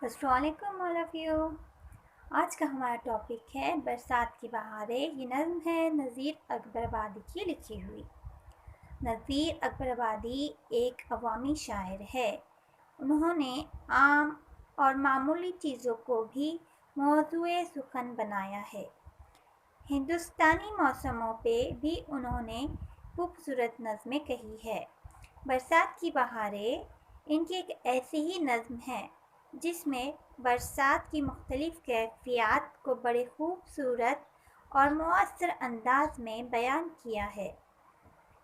السلام علیکم all of you. آج کا ہمارا ٹاپک ہے برسات کی بہاریں۔ یہ نظم ہے نذیر اکبر آبادی کی لکھی ہوئی۔ نذیر اکبر آبادی ایک عوامی شاعر ہے۔ انہوں نے عام اور معمولی چیزوں کو بھی موضوع سخن بنایا ہے۔ ہندوستانی موسموں پہ بھی انہوں نے خوبصورت نظمیں کہی ہے۔ برسات کی بہاریں ان کی ایک ایسی ہی نظم ہے جس میں برسات کی مختلف کیفیات کو بڑے خوبصورت اور مؤثر انداز میں بیان کیا ہے۔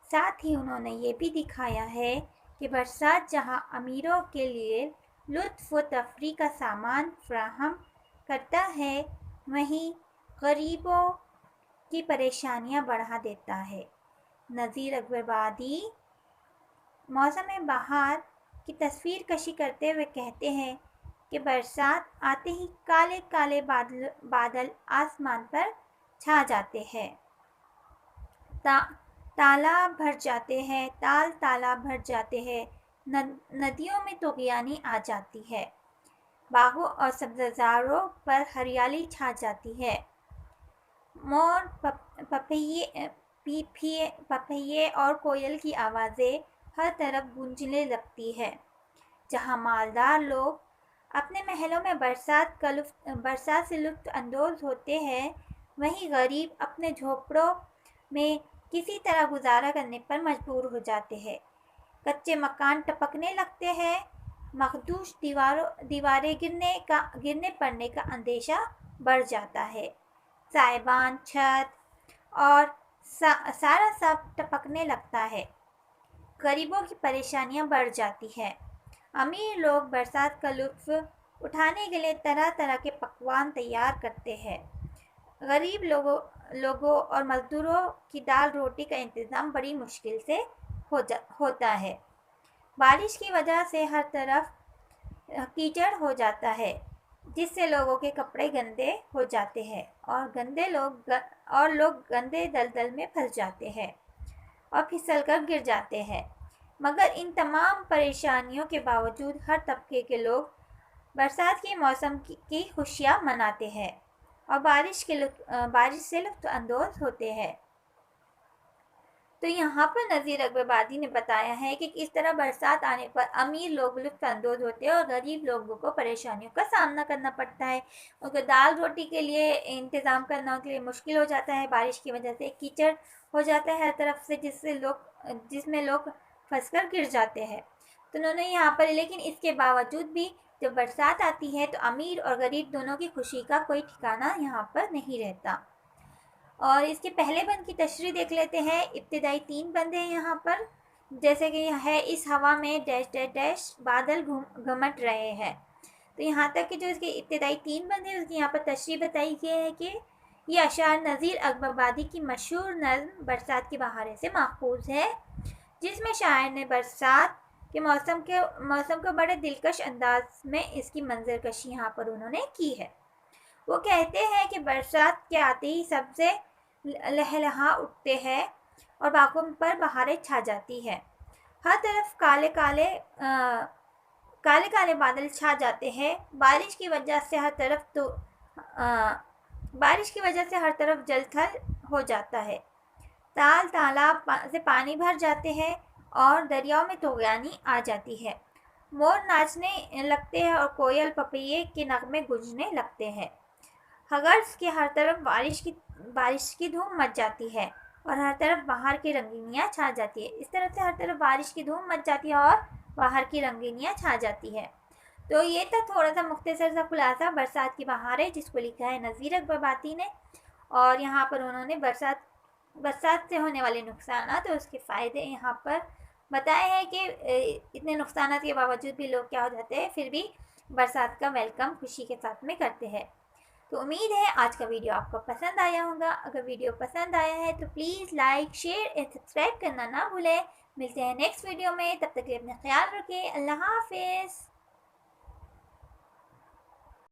ساتھ ہی انہوں نے یہ بھی دکھایا ہے کہ برسات جہاں امیروں کے لیے لطف و تفریح کا سامان فراہم کرتا ہے، وہیں غریبوں کی پریشانیاں بڑھا دیتا ہے۔ نذیر اکبر آبادی موسم بہار کی تصویر کشی کرتے ہوئے کہتے ہیں کہ برسات آتے ہی کالے کالے بادل آسمان پر چھا جاتے ہیں، تالاب بھر جاتے ہیں، تالاب بھر جاتے ہیں، ندیوں میں طغیانی آ جاتی ہے، باغوں اور سبززاروں پر ہریالی چھا جاتی ہے، مور، پپہیے اور کوئل کی آوازیں ہر طرف گونجنے لگتی ہے۔ جہاں مالدار لوگ اپنے محلوں میں برسات سے لطف اندوز ہوتے ہیں، وہیں غریب اپنے جھونپڑوں میں کسی طرح گزارا کرنے پر مجبور ہو جاتے ہیں۔ کچے مکان ٹپکنے لگتے ہیں، مخدوش دیواریں گرنے پڑنے کا اندیشہ بڑھ جاتا ہے، سائبان، چھت اور سارا سب ٹپکنے لگتا ہے، غریبوں کی پریشانیاں بڑھ جاتی ہیں۔ امیر لوگ برسات کا لطف اٹھانے کے لیے طرح طرح کے پکوان تیار کرتے ہیں، غریب لوگوں اور مزدوروں کی دال روٹی کا انتظام بڑی مشکل سے ہوتا ہے۔ بارش کی وجہ سے ہر طرف کیچڑ ہو جاتا ہے، جس سے لوگوں کے کپڑے گندے ہو جاتے ہیں اور لوگ گندے دلدل میں پھنس جاتے ہیں اور پھسل کر گر جاتے ہیں۔ مگر ان تمام پریشانیوں کے باوجود ہر طبقے کے لوگ برسات کے موسم کی خوشیاں مناتے ہیں اور بارش سے لطف اندوز ہوتے ہیں۔ تو یہاں پر نذیر اکبر آبادی نے بتایا ہے کہ کس طرح برسات آنے پر امیر لوگ لطف اندوز ہوتے ہیں اور غریب لوگوں کو پریشانیوں کا سامنا کرنا پڑتا ہے۔ ان کو دال روٹی کے لیے انتظام کرنا ان کے لیے مشکل ہو جاتا ہے، بارش کی وجہ سے کیچڑ ہو جاتا ہے ہر طرف سے، جس میں لوگ پھنس کر گر جاتے ہیں۔ تو انہوں نے یہاں پر لیکن اس کے باوجود بھی جب برسات آتی ہے تو امیر اور غریب دونوں کی خوشی کا کوئی ٹھکانہ یہاں پر نہیں رہتا۔ اور اس کے پہلے بند کی تشریح دیکھ لیتے ہیں۔ ابتدائی 3 بند ہیں یہاں پر، جیسے کہ ہے اس ہوا میں ڈیش ڈیش ڈیش بادل گھمٹ رہے ہیں۔ تو یہاں تک کہ جو اس کے ابتدائی 3 بند ہیں اس کی یہاں پر تشریح بتائی گئی ہے کہ یہ اشعار نذیر اکبر آبادی کی مشہور نظم برسات کی بہاریں سے ماخوذ ہے، جس میں شاعر نے برسات کے موسم کو بڑے دلکش انداز میں اس کی منظر کشی یہاں پر انہوں نے کی ہے۔ وہ کہتے ہیں کہ برسات کے آتے ہی سبزے لہلہا اٹھتے ہیں اور باغوں پر بہاریں چھا جاتی ہے، ہر طرف کالے کالے بادل چھا جاتے ہیں، بارش کی وجہ سے ہر طرف جل تھل ہو جاتا ہے، تالاب سے پانی بھر جاتے ہیں اور دریاؤں میں طغیانی آ جاتی ہے، مور ناچنے لگتے ہیں اور کوئل پپیے کے نغمے گونجنے لگتے ہیں، ہگرس کے ہر طرف بارش کی دھوم مچ جاتی ہے اور ہر طرف بہار کی رنگینیاں چھا جاتی ہے۔ اس طرح سے ہر طرف بارش کی دھوم مچ جاتی ہے اور بہار کی رنگینیاں چھا جاتی ہے۔ تو یہ تھا تھوڑا سا مختصر سا خلاصہ برسات کی بہاریں، جس کو لکھا ہے نذیر اکبر آبادی نے، اور یہاں پر انہوں نے برسات سے ہونے والے نقصانات اور اس کے فائدے یہاں پر بتائے ہیں کہ اتنے نقصانات کے باوجود بھی لوگ کیا ہو جاتے ہیں، پھر بھی برسات کا ویلکم خوشی کے ساتھ میں کرتے ہیں۔ تو امید ہے آج کا ویڈیو آپ کو پسند آیا ہوگا۔ اگر ویڈیو پسند آیا ہے تو پلیز لائک، شیئر اور سبسکرائب کرنا نہ بھولیں۔ ملتے ہیں نیکسٹ ویڈیو میں، تب تک کے لیے اپنا خیال رکھیں۔ اللہ حافظ۔